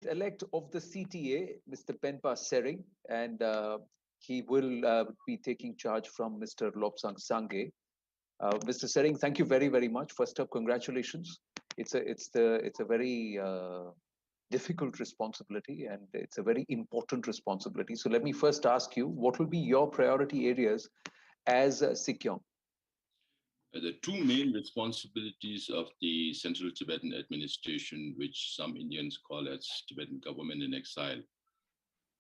elect of the CTA, Mr. Penpa Tsering, and he will be taking charge from Mr. Lobsang Sangay. Mr. Tsering, thank you very, very much. First up, congratulations. It's a very difficult responsibility, and it's a very important responsibility. So let me first ask you, what will be your priority areas as Sikyong? The two main responsibilities of the Central Tibetan Administration, which some Indians call as Tibetan government in exile.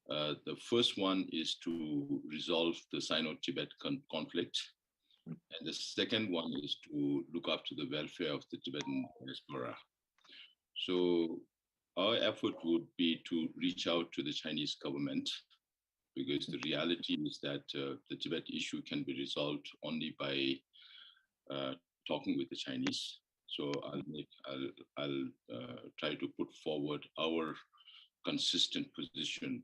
The first one is to resolve the Sino-Tibet conflict. And the second one is to look after the welfare of the Tibetan diaspora. So our effort would be to reach out to the Chinese government, because the reality is that the Tibet issue can be resolved only by talking with the Chinese. So I'll try to put forward our consistent position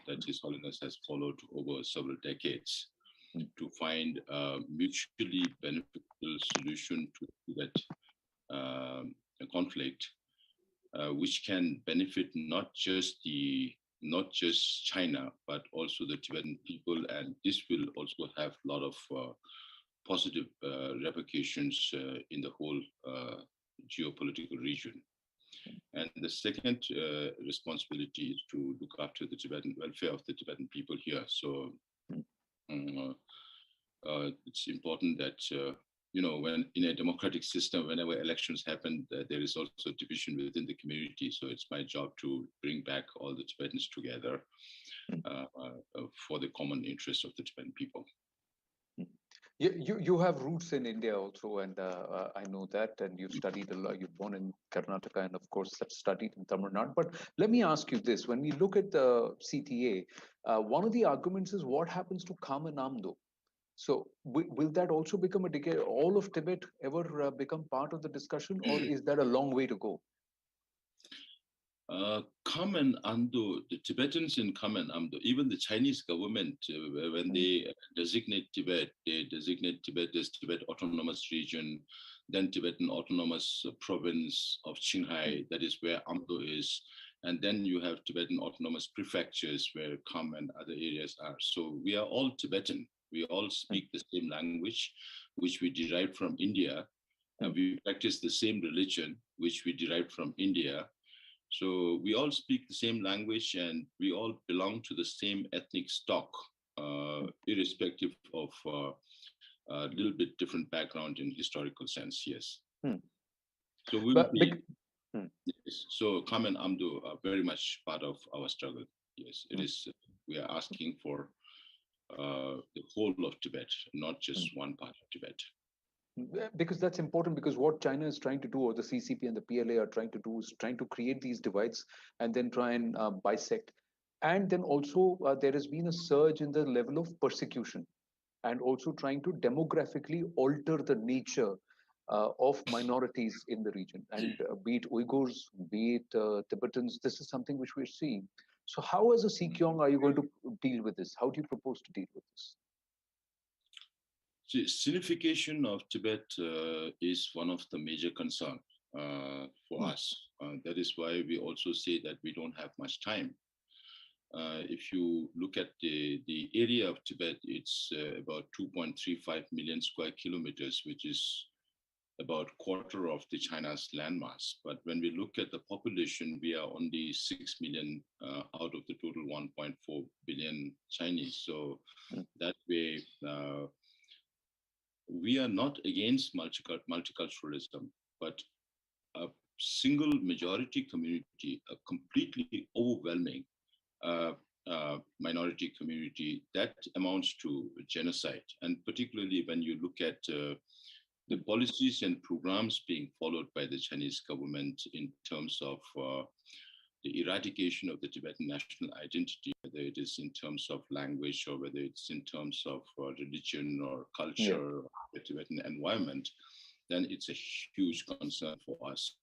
that His Holiness has followed over several decades to find a mutually beneficial solution to that conflict, which can benefit not just China, but also the Tibetan people, and this will also have a lot of positive repercussions in the whole geopolitical region. And the second responsibility is to look after the Tibetan welfare of the Tibetan people here. So it's important that when in a democratic system, whenever elections happen, there is also division within the community. So it's my job to bring back all the Tibetans together for the common interests of the Tibetan people. You have roots in India also, and I know that, and you've studied a lot. You're born in Karnataka, and of course, have studied in Tamil Nadu. But let me ask you this: when we look at the CTA, one of the arguments is what happens to Kham and Amdo. So will that also become a decay? All of Tibet ever become part of the discussion, or is that a long way to go? Kham and Amdo, the Tibetans in Kham and Amdo, even the Chinese government, when they designate Tibet, they designate Tibet as Tibet Autonomous Region, then Tibetan Autonomous Province of Qinghai, that is where Amdo is. And then you have Tibetan Autonomous Prefectures where Kham and other areas are. So we are all Tibetan. We all speak the same language, which we derived from India. And we practice the same religion, which we derived from India. So we all speak the same language, and we all belong to the same ethnic stock, irrespective of a little bit different background in historical sense, yes. So we will be, yes. So Kham and Amdo are very much part of our struggle. Yes, it is. We are asking for the whole of Tibet, not just one part of Tibet. Because that's important, because what China is trying to do, or the CCP and the PLA are trying to do, is trying to create these divides and then try and bisect. And then also there has been a surge in the level of persecution, and also trying to demographically alter the nature of minorities in the region. And be it Uyghurs, be it Tibetans, this is something which we're seeing. So how, as a Sikyong, are you going to deal with this? How do you propose to deal with this? The signification of Tibet is one of the major concerns for us. That is why we also say that we don't have much time. If you look at the area of Tibet, it's about 2.35 million square kilometers, which is about a quarter of the China's landmass. But when we look at the population, we are only 6 million out of the total 1.4 billion Chinese. So that way, we are not against multiculturalism, but a single majority community, a completely overwhelming minority community, that amounts to genocide. And particularly when you look at the policies and programs being followed by the Chinese government in terms of the eradication of the Tibetan national identity, whether it is in terms of language or whether it's in terms of religion or culture, or the Tibetan environment, then it's a huge concern for us.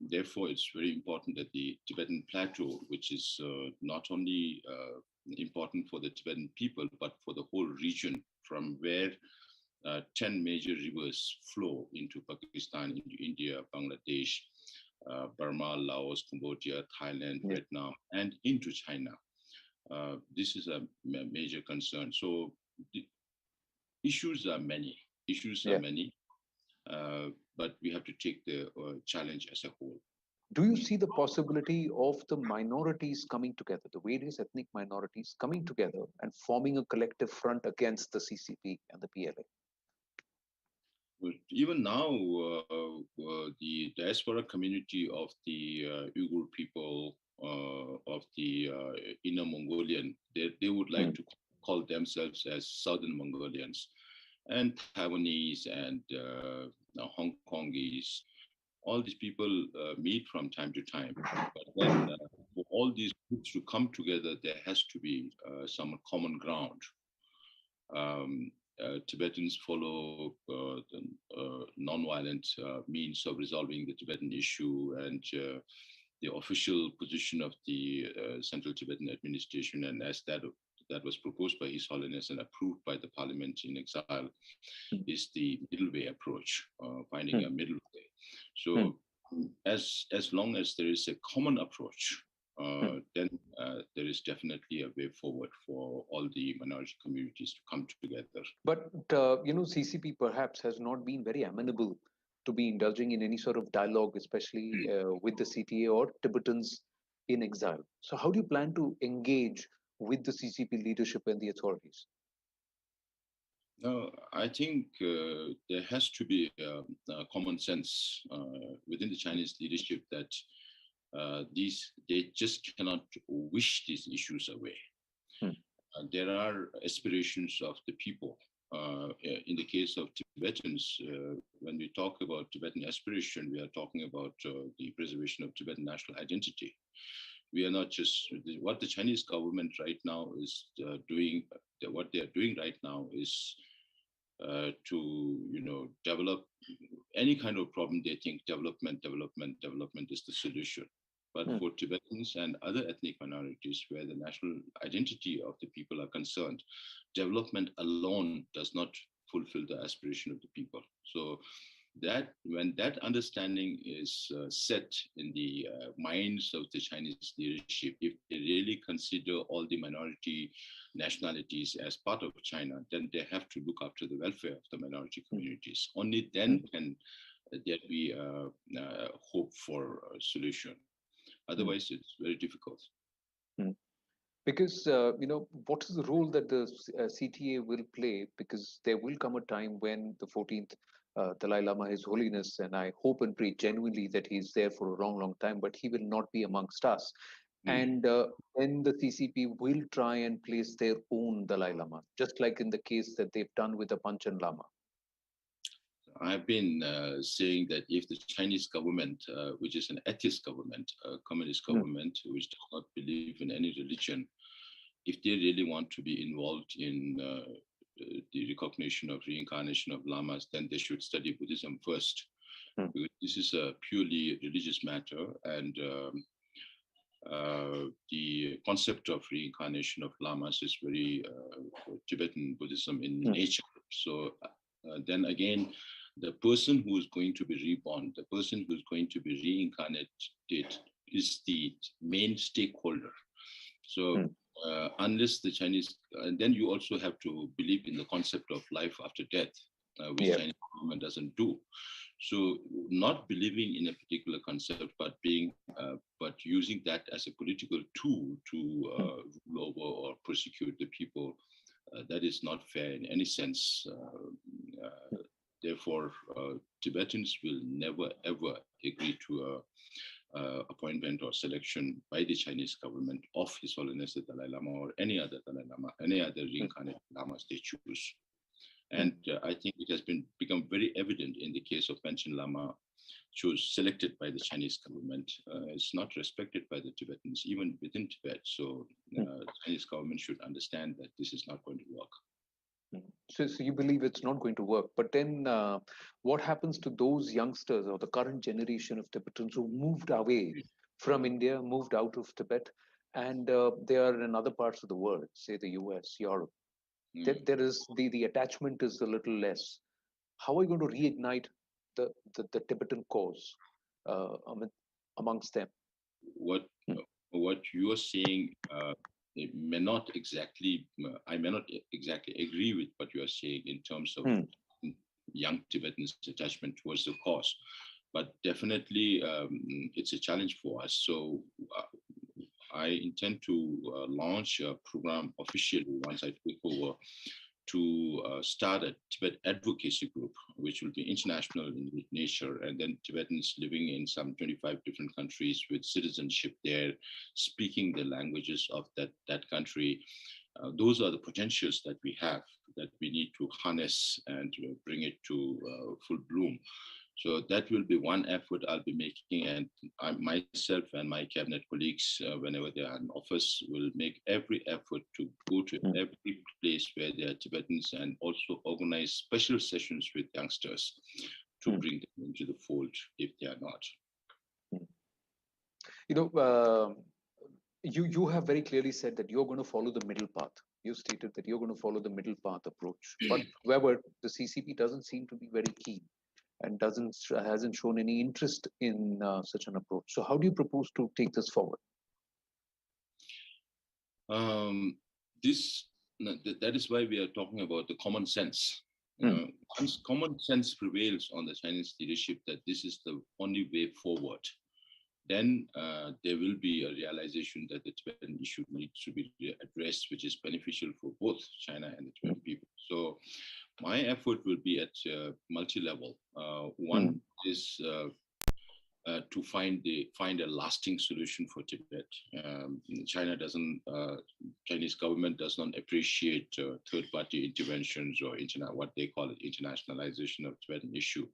Therefore, it's very important that the Tibetan plateau, which is not only important for the Tibetan people, but for the whole region, from where 10 major rivers flow into Pakistan, into India, Bangladesh, Burma, Laos, Cambodia, Thailand, Yeah. Vietnam, and into China. This is a major concern. So the issues are many. Issues are Yeah. many, but we have to take the challenge as a whole. Do you see the possibility of the minorities coming together, the various ethnic minorities coming together and forming a collective front against the CCP and the PLA? But even now, the diaspora community of the Uyghur people, of the Inner Mongolian, they would like Mm, to call themselves as Southern Mongolians, and Taiwanese and Hong Kongese. All these people meet from time to time. But then for all these groups to come together, there has to be some common ground. Tibetans follow the non-violent means of resolving the Tibetan issue, and the official position of the Central Tibetan Administration, and as that was proposed by His Holiness and approved by the Parliament in exile, mm, is the middle way approach, finding mm, a middle way. mm, So as long as there is a common approach, mm. then there is definitely a way forward for all the minority communities to come together. But CCP perhaps has not been very amenable to be indulging in any sort of dialogue, especially with the CTA or Tibetans in exile. So, how do you plan to engage with the CCP leadership and the authorities? No, I think there has to be common sense within the Chinese leadership that they just cannot wish these issues away. Hmm. There are aspirations of the people. In the case of Tibetans, when we talk about Tibetan aspiration, we are talking about the preservation of Tibetan national identity. We are not just what the Chinese government right now is doing. What they are doing right now is to develop any kind of problem. They think development is the solution. But Hmm. for Tibetans and other ethnic minorities where the national identity of the people are concerned, development alone does not fulfill the aspiration of the people. So that when that understanding is set in the minds of the Chinese leadership, if they really consider all the minority nationalities as part of China, then they have to look after the welfare of the minority communities. Only Hmm. then can there be hope for a solution. Hmm. Otherwise, it's very difficult. Hmm. Because what is the role that the CTA will play? Because there will come a time when the 14th Dalai Lama, His Holiness, and I hope and pray genuinely that he's there for a long, long time, but he will not be amongst us. Hmm. And then the CCP will try and place their own Dalai Lama, just like in the case that they've done with the Panchen Lama. I've been saying that if the Chinese government, which is an atheist government, a communist Hmm. government, which does not believe in any religion, if they really want to be involved in the recognition of reincarnation of lamas, then they should study Buddhism first. Hmm. Because this is a purely religious matter, and the concept of reincarnation of lamas is very Tibetan Buddhism in Hmm. nature. So then again, the person who is going to be reborn, the person who is going to be reincarnated is the main stakeholder. So Hmm. unless the Chinese, and then you also have to believe in the concept of life after death, which Yeah. Chinese government doesn't do. So not believing in a particular concept, but using that as a political tool to Hmm. rule over or persecute the people, that is not fair in any sense. Therefore, Tibetans will never ever agree to a appointment or selection by the Chinese government of His Holiness the Dalai Lama or any other Dalai Lama, any other Hmm. reincarnated lamas they choose. Hmm. And I think it has become very evident in the case of Panchen Lama, selected by the Chinese government. It's not respected by the Tibetans, even within Tibet. So Hmm. the Chinese government should understand that this is not going to work. So you believe it's not going to work. But then what happens to those youngsters or the current generation of Tibetans who moved away from India, moved out of Tibet, and they are in other parts of the world, say the US, Europe? There is the attachment is a little less. How are you going to reignite the Tibetan cause? amongst them. What what you are saying, it may not exactly, I may not exactly agree with what you are saying in terms of young Tibetans' attachment towards the cause, but definitely it's a challenge for us. So I intend to launch a program officially once I take over, to start a Tibet advocacy group, which will be international in nature, and then Tibetans living in some 25 different countries with citizenship there, speaking the languages of that country. Those are the potentials that we have, that we need to harness and bring it to full bloom. So that will be one effort I'll be making, and I myself and my cabinet colleagues, whenever they are in office, will make every effort to go to every place where there are Tibetans, and also organize special sessions with youngsters to bring them into the fold if they are not. You know, you have very clearly said that you're going to follow the middle path. You stated that you're going to follow the middle path approach. But however, the CCP doesn't seem to be very keen and hasn't shown any interest in such an approach. So how do you propose to take this forward? That is why we are talking about the common sense. Once common sense prevails on the Chinese leadership that this is the only way forward, then there will be a realization that the Tibetan issue needs to be addressed, which is beneficial for both China and the Tibetan people. So my effort will be at multi-level. One is to find a lasting solution for Tibet. Chinese government does not appreciate third-party interventions or what they call it internationalization of Tibetan issue.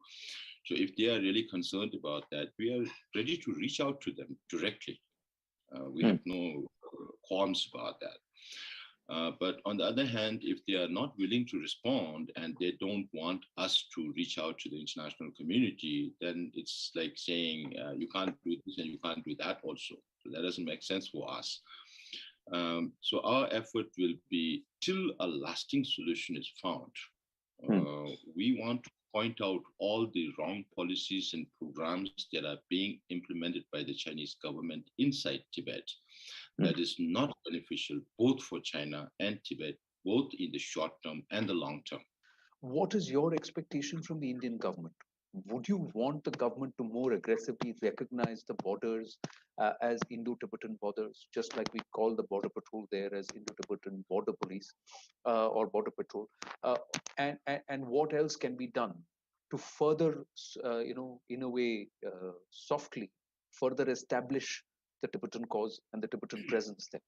So if they are really concerned about that, we are ready to reach out to them directly. We have no qualms about that. But on the other hand, if they are not willing to respond and they don't want us to reach out to the international community, then it's like saying you can't do this and you can't do that also. So that doesn't make sense for us. So our effort will be till a lasting solution is found. We want to point out all the wrong policies and programs that are being implemented by the Chinese government inside Tibet. That is not beneficial both for China and Tibet, both in the short term and the long term. What is your expectation from the Indian government? Would you want the government to more aggressively recognize the borders as Indo-Tibetan borders, just like we call the border patrol there as Indo-Tibetan border police or border patrol? And what else can be done to further, in a way, softly, further establish the Tibetan cause and the Tibetan presence there?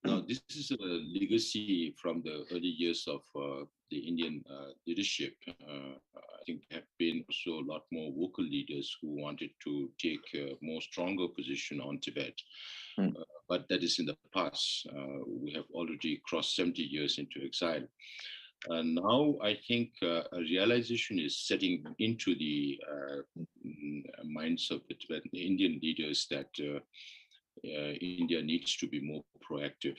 Now, this is a legacy from the early years of the Indian leadership. I think there have been also a lot more vocal leaders who wanted to take a more stronger position on Tibet. But that is in the past. We have already crossed 70 years into exile. Now, I think a realization is setting into the minds of the Tibetan Indian leaders that India needs to be more proactive